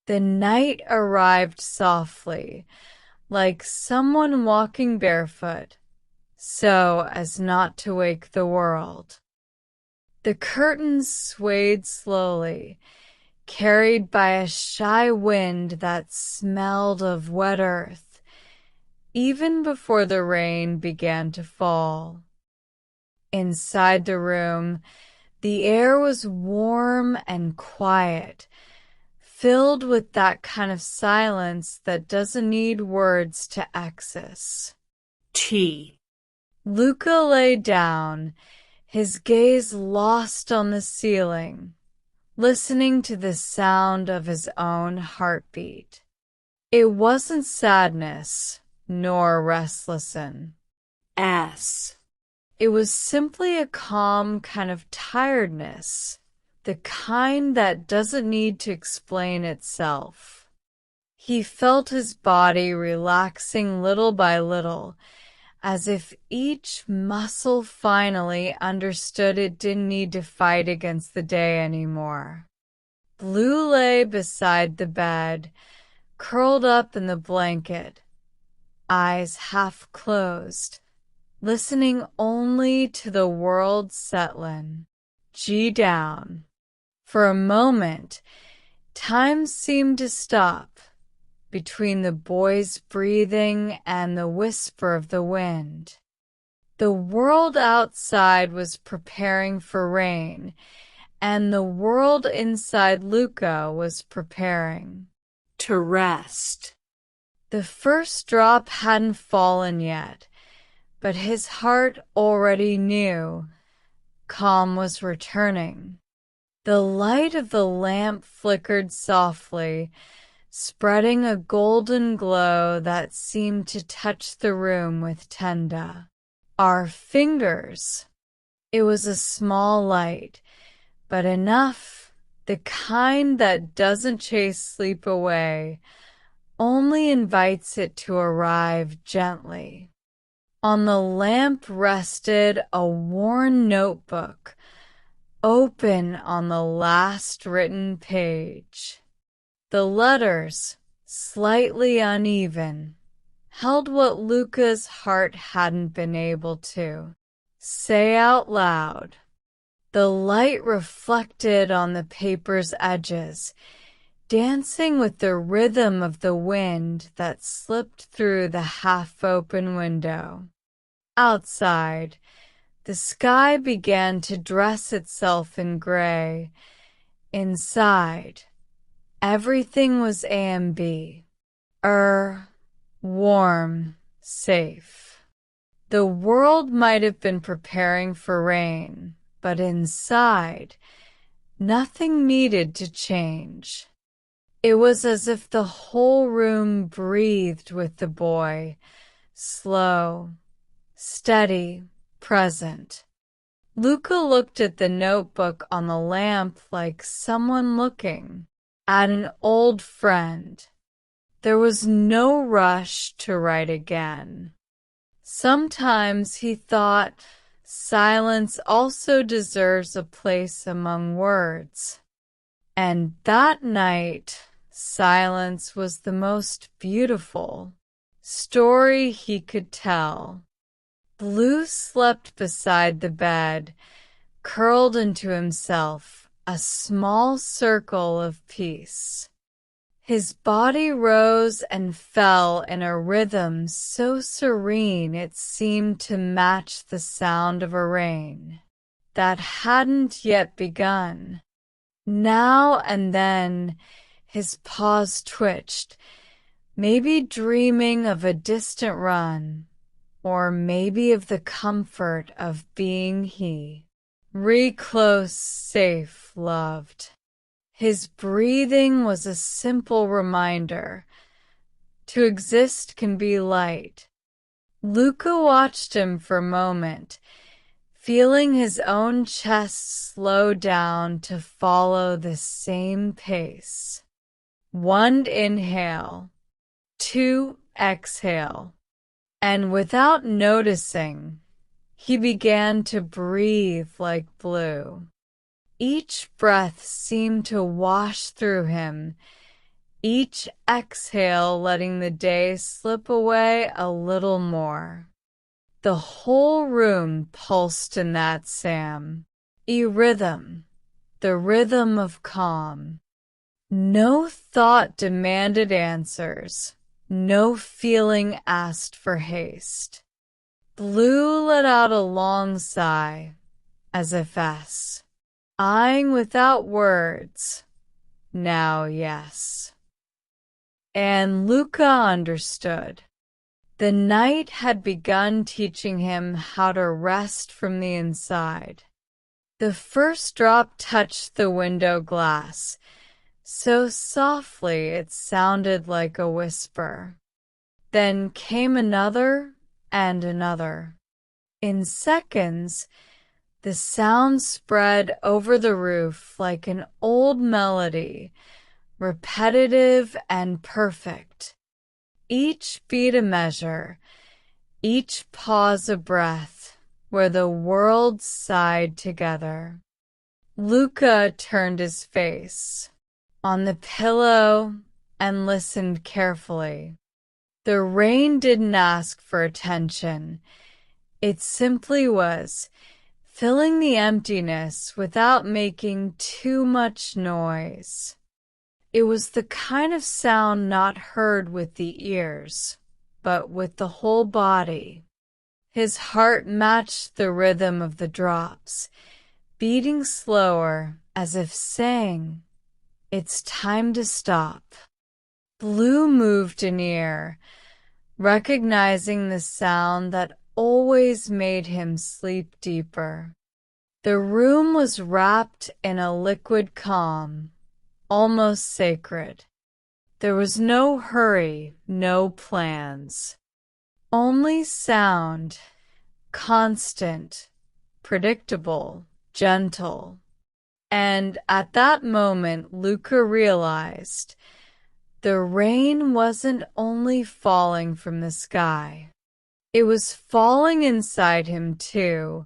The night arrived softly, like someone walking barefoot, so as not to wake the world. The curtains swayed slowly, carried by a shy wind that smelled of wet earth, even before the rain began to fall. Inside the room, the air was warm and quiet, filled with that kind of silence that doesn't need words to access. Tea. Lucca lay down, his gaze lost on the ceiling, listening to the sound of his own heartbeat. It wasn't sadness, nor restlessness. It was simply a calm kind of tiredness, the kind that doesn't need to explain itself. He felt his body relaxing little by little, as if each muscle finally understood it didn't need to fight against the day anymore. Blue lay beside the bed, curled up in the blanket, eyes half closed, listening only to the world settling. G down. For a moment, time seemed to stop between the boy's breathing and the whisper of the wind. The world outside was preparing for rain, and the world inside Lucca was preparing to rest. The first drop hadn't fallen yet, but his heart already knew calm was returning. The light of the lamp flickered softly, spreading a golden glow that seemed to touch the room with tender. Our fingers. It was a small light, but enough, the kind that doesn't chase sleep away, only invites it to arrive gently. On the lamp rested a worn notebook, open on the last written page. The letters, slightly uneven, held what Lucca's heart hadn't been able to say out loud. The light reflected on the paper's edges, dancing with the rhythm of the wind that slipped through the half-open window. Outside, the sky began to dress itself in gray. Inside, everything was A&B. Warm, safe. The world might have been preparing for rain, but inside, nothing needed to change. It was as if the whole room breathed with the boy, slow, steady, present. Lucca looked at the notebook on the lamp like someone looking at an old friend. There was no rush to write again. Sometimes he thought silence also deserves a place among words. And that night, silence was the most beautiful story he could tell. Blue slept beside the bed, curled into himself, a small circle of peace. His body rose and fell in a rhythm so serene it seemed to match the sound of a rain that hadn't yet begun. Now and then his paws twitched, maybe dreaming of a distant run, or maybe of the comfort of being he. Close, safe, loved. His breathing was a simple reminder. To exist can be light. Lucca watched him for a moment, feeling his own chest slow down to follow the same pace. 1 inhale, 2 exhale, and without noticing, he began to breathe like Blue. Each breath seemed to wash through him, each exhale letting the day slip away a little more. The whole room pulsed in that rhythm, the rhythm of calm. No thought demanded answers, no feeling asked for haste. Blue let out a long sigh, as if eyeing without words, now yes. And Lucca understood. The night had begun teaching him how to rest from the inside. The first drop touched the window glass, so softly it sounded like a whisper. Then came another and another. In seconds, the sound spread over the roof like an old melody, repetitive and perfect. Each beat a measure, each pause a breath, where the worlds sighed together. Lucca turned his face on the pillow and listened carefully. The rain didn't ask for attention. It simply was, filling the emptiness without making too much noise. It was the kind of sound not heard with the ears, but with the whole body. His heart matched the rhythm of the drops, beating slower as if saying, "It's time to stop." Blue moved near, recognizing the sound that always made him sleep deeper. The room was wrapped in a liquid calm, almost sacred. There was no hurry, no plans. Only sound, constant, predictable, gentle. And at that moment, Lucca realized the rain wasn't only falling from the sky. It was falling inside him too,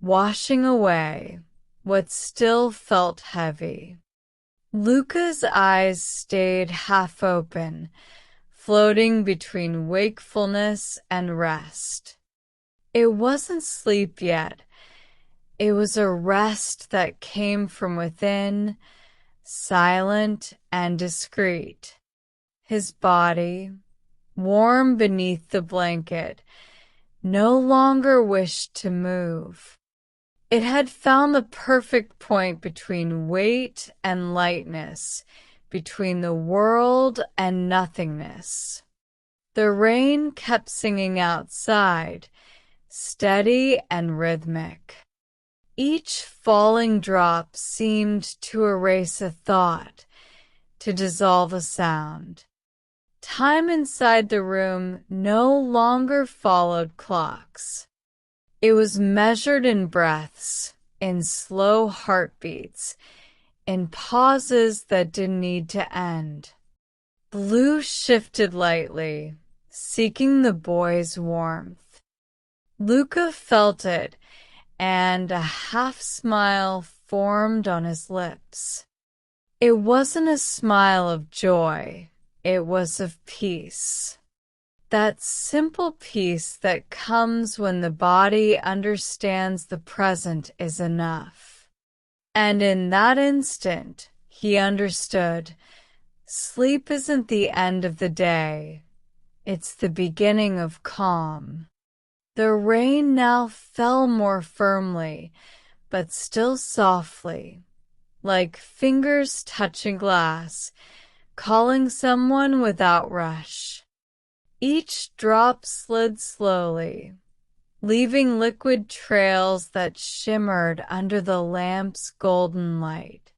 washing away what still felt heavy. Lucca's eyes stayed half open, floating between wakefulness and rest. It wasn't sleep yet. It was a rest that came from within, silent and discreet. His body, warm beneath the blanket, no longer wished to move. It had found the perfect point between weight and lightness, between the world and nothingness. The rain kept singing outside, steady and rhythmic. Each falling drop seemed to erase a thought, to dissolve a sound. Time inside the room no longer followed clocks. It was measured in breaths, in slow heartbeats, in pauses that didn't need to end. Blue shifted lightly, seeking the boy's warmth. Lucca felt it, and a half-smile formed on his lips. It wasn't a smile of joy, it was of peace. That simple peace that comes when the body understands the present is enough. And in that instant, he understood, sleep isn't the end of the day, it's the beginning of calm. The rain now fell more firmly, but still softly, like fingers touching glass, calling someone without rush. Each drop slid slowly, leaving liquid trails that shimmered under the lamp's golden light.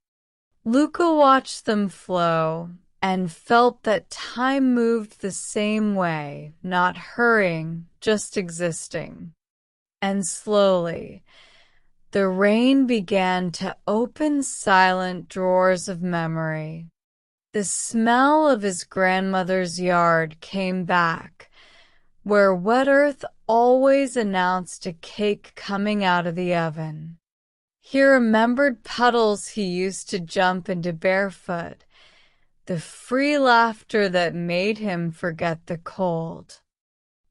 Lucca watched them flow and felt that time moved the same way, not hurrying, just existing. And slowly, the rain began to open silent drawers of memory. The smell of his grandmother's yard came back, where wet earth always announced a cake coming out of the oven. He remembered puddles he used to jump into barefoot, the free laughter that made him forget the cold.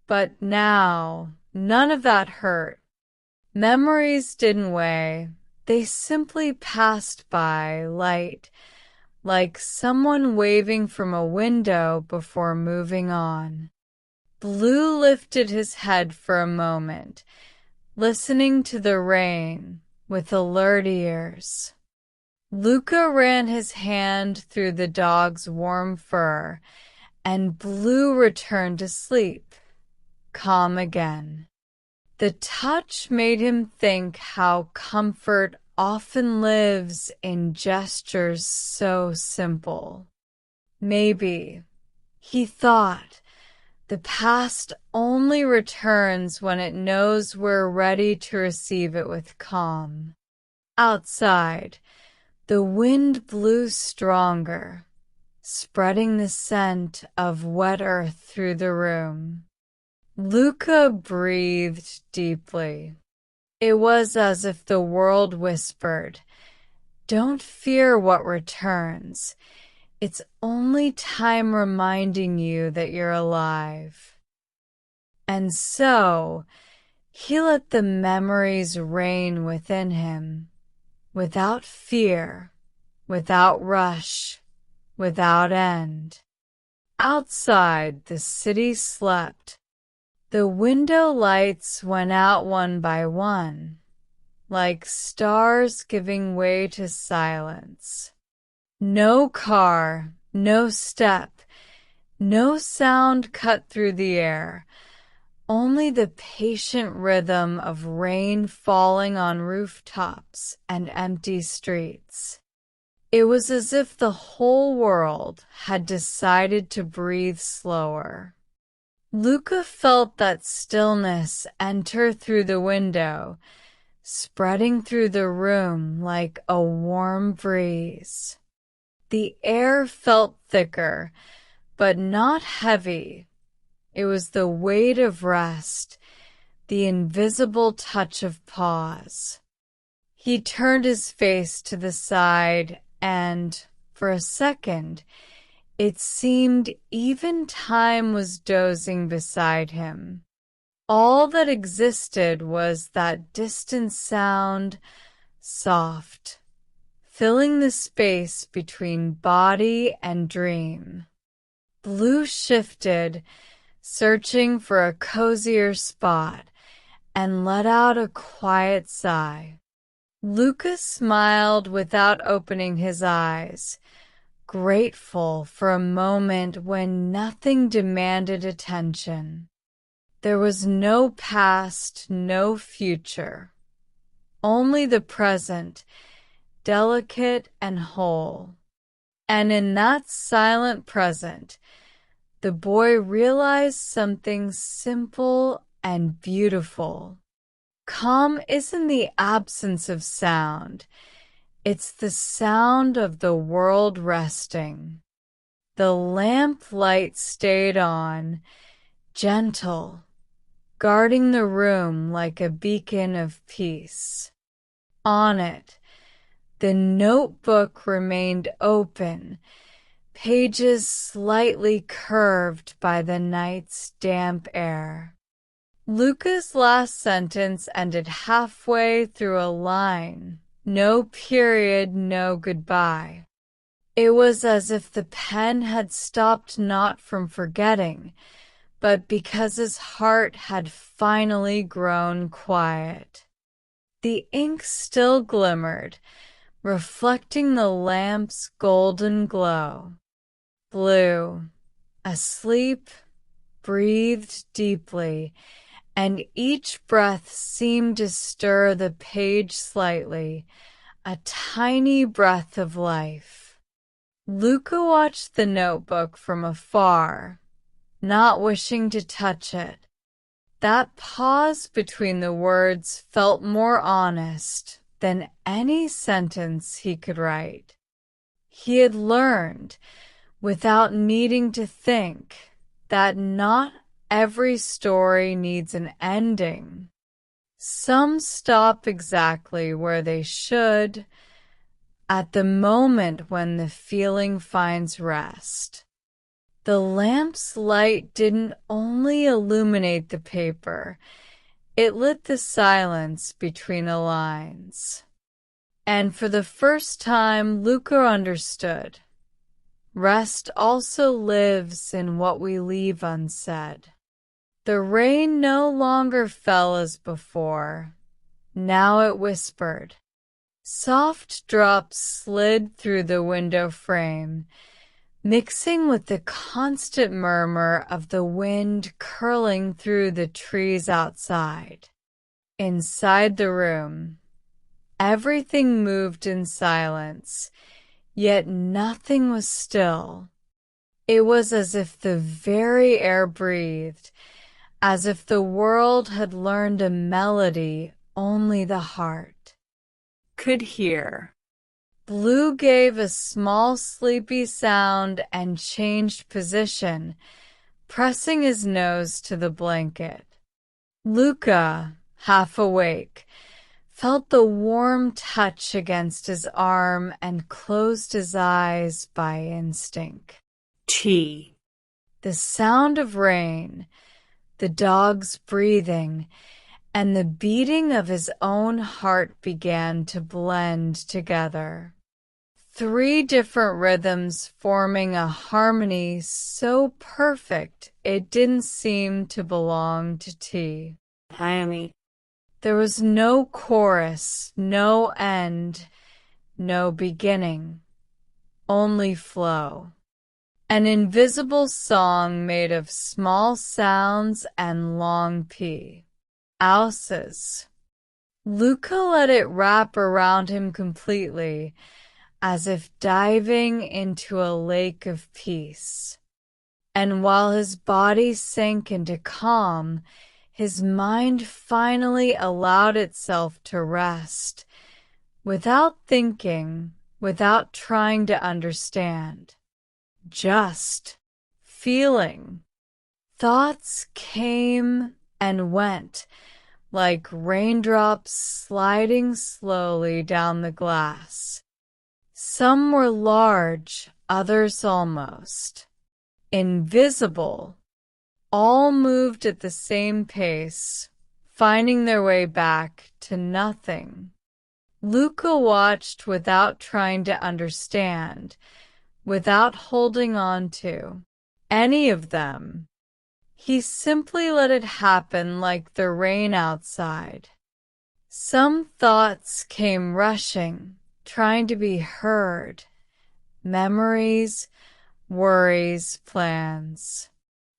But now, none of that hurt. Memories didn't weigh. They simply passed by, light, like someone waving from a window before moving on. Blue lifted his head for a moment, listening to the rain with alert ears. Lucca ran his hand through the dog's warm fur, and Blue returned to sleep, calm again. The touch made him think how comfort often lives in gestures so simple. Maybe, he thought, the past only returns when it knows we're ready to receive it with calm. Outside, the wind blew stronger, spreading the scent of wet earth through the room. Lucca breathed deeply. It was as if the world whispered, "Don't fear what returns. It's only time reminding you that you're alive." And so, he let the memories rain within him, without fear, without rush, without end. Outside, the city slept. The window lights went out one by one, like stars giving way to silence. No car, no step, no sound cut through the air, only the patient rhythm of rain falling on rooftops and empty streets. It was as if the whole world had decided to breathe slower. Lucca felt that stillness enter through the window, spreading through the room like a warm breeze. The air felt thicker, but not heavy. It was the weight of rest, the invisible touch of pause. He turned his face to the side and, for a second, it seemed even time was dozing beside him. All that existed was that distant sound, soft, filling the space between body and dream. Blue shifted, searching for a cozier spot, and let out a quiet sigh. Lucca smiled without opening his eyes, grateful for a moment when nothing demanded attention. There was no past, no future, only the present, delicate and whole. And in that silent present, the boy realized something simple and beautiful. Calm isn't the absence of sound. It's the sound of the world resting. The lamp light stayed on, gentle, guarding the room like a beacon of peace. On it, the notebook remained open, pages slightly curved by the night's damp air. Lucca's last sentence ended halfway through a line. No period, no goodbye. It was as if the pen had stopped not from forgetting, but because his heart had finally grown quiet. The ink still glimmered, reflecting the lamp's golden glow. Blue, asleep, breathed deeply, and each breath seemed to stir the page slightly, a tiny breath of life. Lucca watched the notebook from afar, not wishing to touch it. That pause between the words felt more honest than any sentence he could write. He had learned, without needing to think, that not every story needs an ending. Some stop exactly where they should, at the moment when the feeling finds rest. The lamp's light didn't only illuminate the paper, it lit the silence between the lines. And for the first time, Lucca understood. Rest also lives in what we leave unsaid. The rain no longer fell as before. Now it whispered. Soft drops slid through the window frame, mixing with the constant murmur of the wind curling through the trees outside. Inside the room, everything moved in silence, yet nothing was still. It was as if the very air breathed, as if the world had learned a melody only the heart could hear. Blue gave a small sleepy sound and changed position, pressing his nose to the blanket. Lucca, half awake, felt the warm touch against his arm and closed his eyes by instinct. Tea. The sound of rain, the dog's breathing, and the beating of his own heart began to blend together. 3 different rhythms forming a harmony so perfect it didn't seem to belong to tea. Miami. There was no chorus, no end, no beginning, only flow. An invisible song made of small sounds and long P. Ouses. Lucca let it wrap around him completely, as if diving into a lake of peace. And while his body sank into calm, his mind finally allowed itself to rest, without thinking, without trying to understand. Just feeling. Thoughts came and went, like raindrops sliding slowly down the glass. Some were large, others almost invisible. All moved at the same pace, finding their way back to nothing. Lucca watched without trying to understand, without holding on to any of them. He simply let it happen like the rain outside. Some thoughts came rushing, trying to be heard. Memories, worries, plans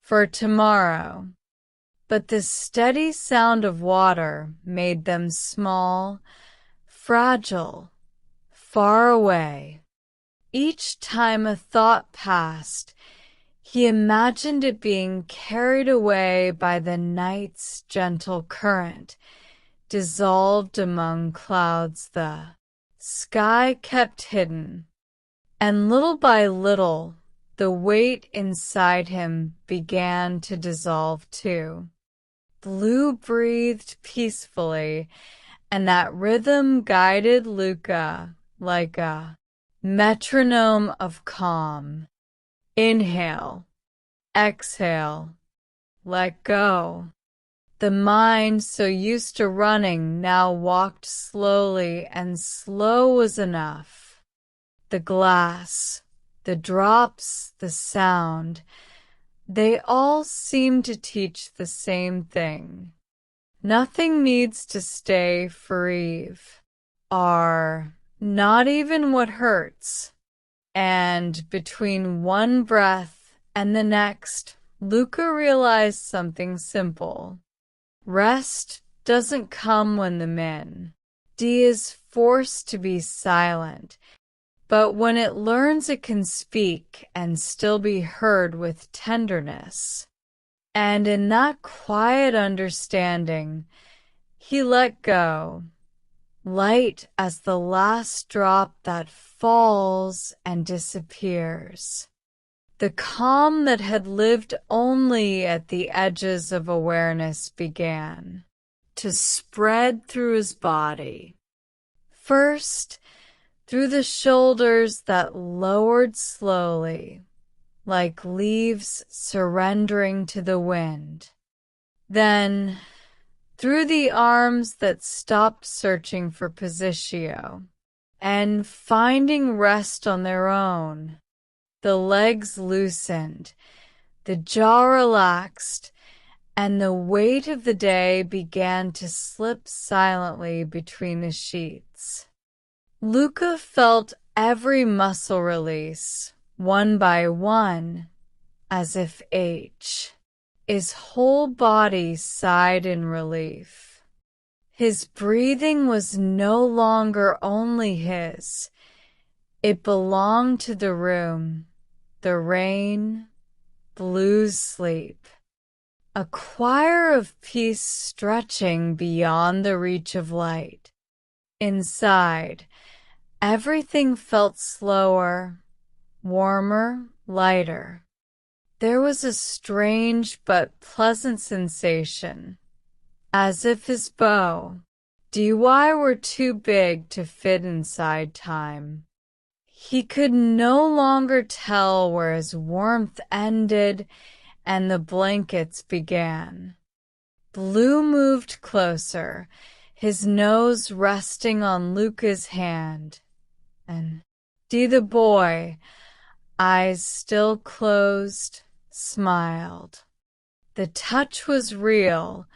for tomorrow. But the steady sound of water made them small, fragile, far away. Each time a thought passed, he imagined it being carried away by the night's gentle current, dissolved among clouds. The sky kept hidden, and little by little, the weight inside him began to dissolve too. Blue breathed peacefully, and that rhythm guided Lucca like a metronome of calm. Inhale, exhale, let go. The mind, so used to running, now walked slowly, and slow was enough. The glass, the drops, the sound, they all seem to teach the same thing. Nothing needs to stay forever, not even what hurts. And between one breath and the next, Lucca realized something simple. Rest doesn't come when the mind is forced to be silent, but when it learns it can speak and still be heard with tenderness. And in that quiet understanding, he let go, light as the last drop that falls and disappears. The calm that had lived only at the edges of awareness began to spread through his body. First, through the shoulders that lowered slowly, like leaves surrendering to the wind. Then, through the arms that stopped searching for positio and finding rest on their own, the legs loosened, the jaw relaxed, and the weight of the day began to slip silently between the sheets. Lucca felt every muscle release, one by one, as if his whole body sighed in relief. His breathing was no longer only his. It belonged to the room, the rain, Blue's sleep. A choir of peace stretching beyond the reach of light. Inside, everything felt slower, warmer, lighter. There was a strange but pleasant sensation, as if his bow, DY, were too big to fit inside time. He could no longer tell where his warmth ended and the blankets began. Blue moved closer, his nose resting on Lucca's hand, and the boy, eyes still closed, smiled. The touch was real,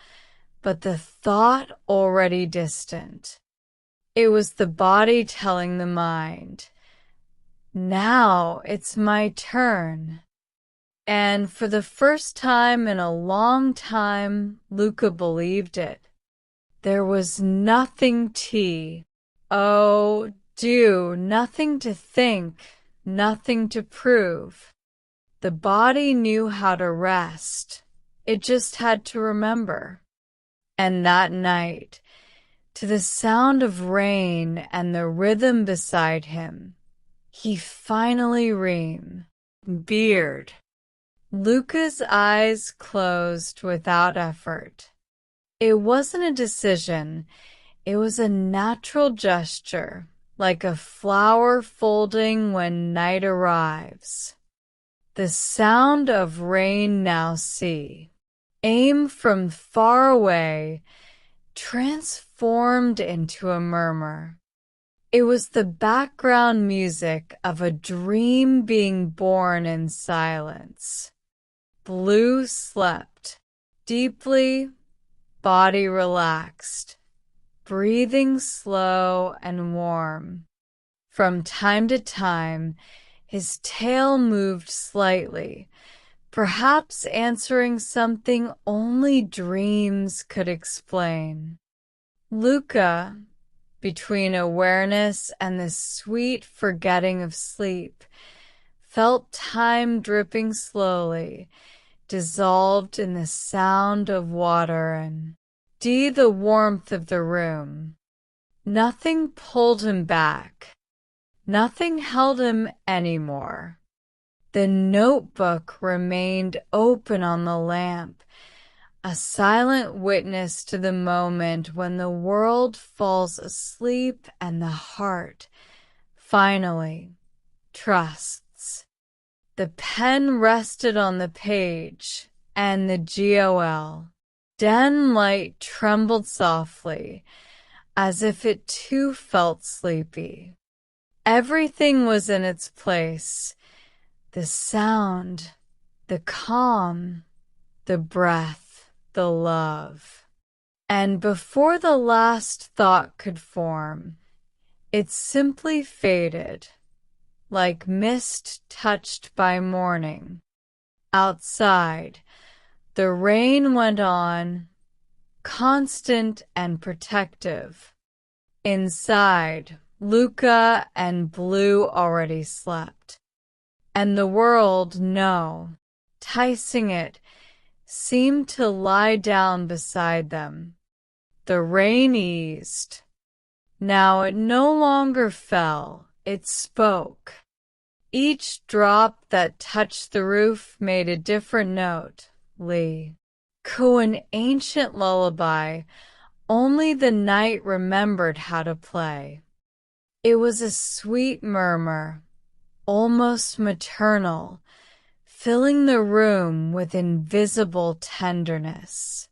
but the thought already distant. It was the body telling the mind, now it's my turn. And for the first time in a long time, Lucca believed it. There was nothing nothing to think, nothing to prove. The body knew how to rest. It just had to remember. And that night, to the sound of rain and the rhythm beside him, he finally beard. Lucca's eyes closed without effort. It wasn't a decision. It was a natural gesture, like a flower folding when night arrives. The sound of rain now aim from far away, transformed into a murmur. It was the background music of a dream being born in silence. Blue slept deeply, body relaxed, breathing slow and warm. From time to time, his tail moved slightly, perhaps answering something only dreams could explain. Lucca, between awareness and the sweet forgetting of sleep, felt time dripping slowly, dissolved in the sound of water and the warmth of the room. Nothing pulled him back. Nothing held him anymore. The notebook remained open on the lamp, a silent witness to the moment when the world falls asleep and the heart, finally, trusts. The pen rested on the page, and the den light trembled softly, as if it too felt sleepy. Everything was in its place. The sound, the calm, the breath, the love. And before the last thought could form, it simply faded, like mist touched by morning. Outside, the rain went on, constant and protective. Inside, Lucca and Blue already slept. And the world, ticing it, seemed to lie down beside them. The rain eased. Now it no longer fell, it spoke. Each drop that touched the roof made a different note, an ancient lullaby only the night remembered how to play. It was a sweet murmur, almost maternal, filling the room with invisible tenderness.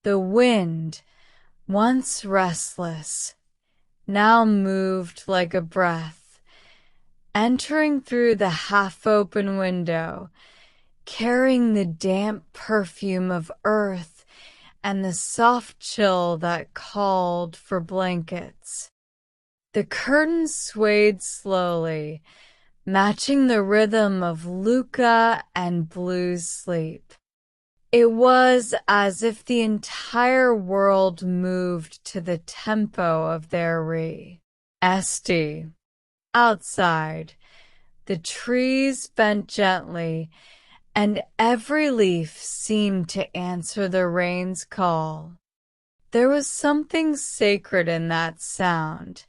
The wind, once restless, now moved like a breath, entering through the half-open window, carrying the damp perfume of earth and the soft chill that called for blankets. The curtains swayed slowly, matching the rhythm of Lucca and Blue's sleep. It was as if the entire world moved to the tempo of their Esty. Outside, the trees bent gently, and every leaf seemed to answer the rain's call. There was something sacred in that sound,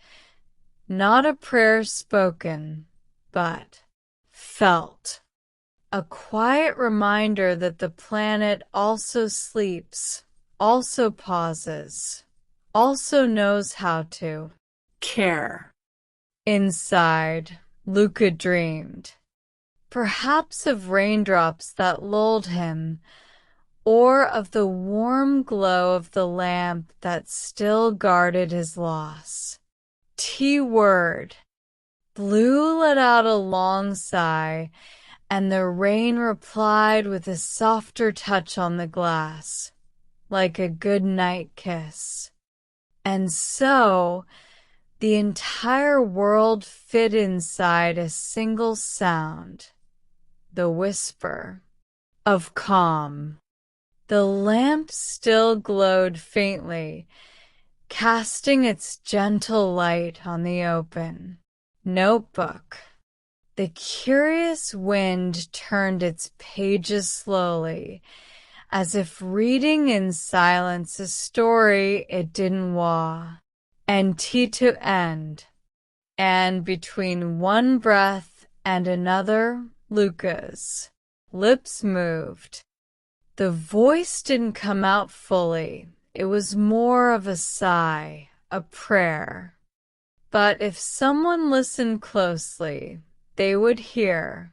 not a prayer spoken, but felt. A quiet reminder that the planet also sleeps, also pauses, also knows how to care. Inside, Lucca dreamed, perhaps of raindrops that lulled him, or of the warm glow of the lamp that still guarded his loss. T-word. Blue let out a long sigh, and the rain replied with a softer touch on the glass, like a good-night kiss. And so, the entire world fit inside a single sound, the whisper of calm. The lamp still glowed faintly, casting its gentle light on the open notebook. The curious wind turned its pages slowly, as if reading in silence a story it didn't want. And to end, and between one breath and another, Lucca's lips moved. The voice didn't come out fully. It was more of a sigh, a prayer. But if someone listened closely, they would hear.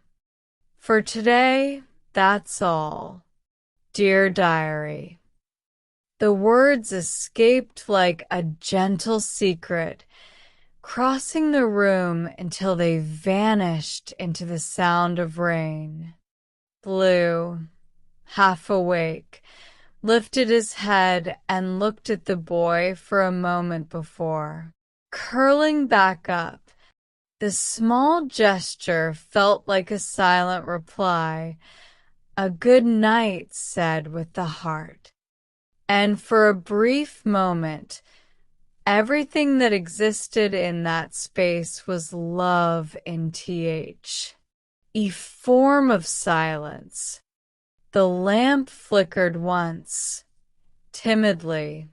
For today, that's all. Dear Diary. The words escaped like a gentle secret, crossing the room until they vanished into the sound of rain. Blue, half awake, lifted his head and looked at the boy for a moment before curling back up. The small gesture felt like a silent reply, a good night said with the heart. And for a brief moment, everything that existed in that space was love in a form of silence. The lamp flickered once, timidly,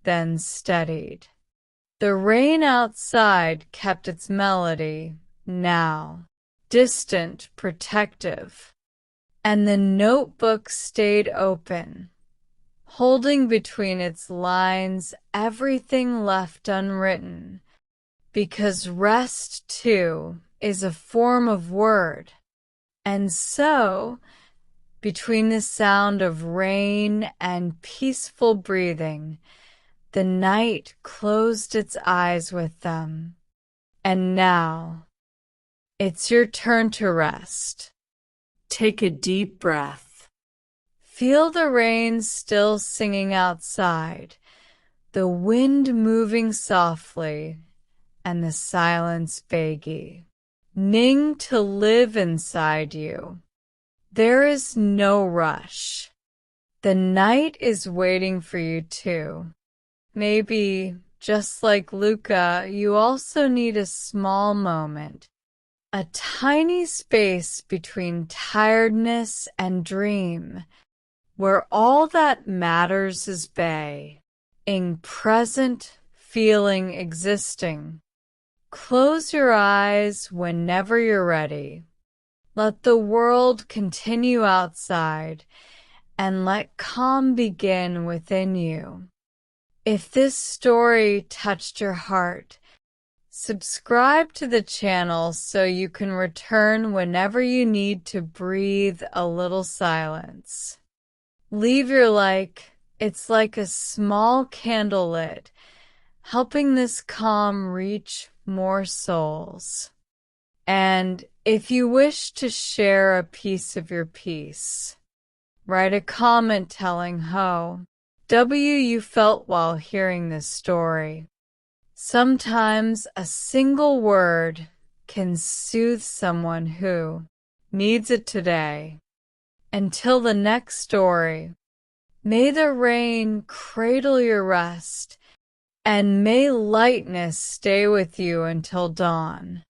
then steadied. The rain outside kept its melody, now distant, protective, and the notebook stayed open, holding between its lines everything left unwritten, because rest, too, is a form of word. And so, between the sound of rain and peaceful breathing, the night closed its eyes with them. And now, it's your turn to rest. Take a deep breath. Feel the rain still singing outside, the wind moving softly, and the silence begging to live inside you. There is no rush. The night is waiting for you too. Maybe, just like Lucca, you also need a small moment, a tiny space between tiredness and dream, where all that matters is being present, feeling, existing. Close your eyes whenever you're ready. Let the world continue outside, and let calm begin within you. If this story touched your heart, Subscribe to the channel so you can return whenever you need to breathe a little silence. Leave your like. It's like a small candle lit, helping this calm reach more souls. And if you wish to share a piece of your piece, write a comment telling how you felt while hearing this story. Sometimes a single word can soothe someone who needs it today. Until the next story, may the rain cradle your rest, and may lightness stay with you until dawn.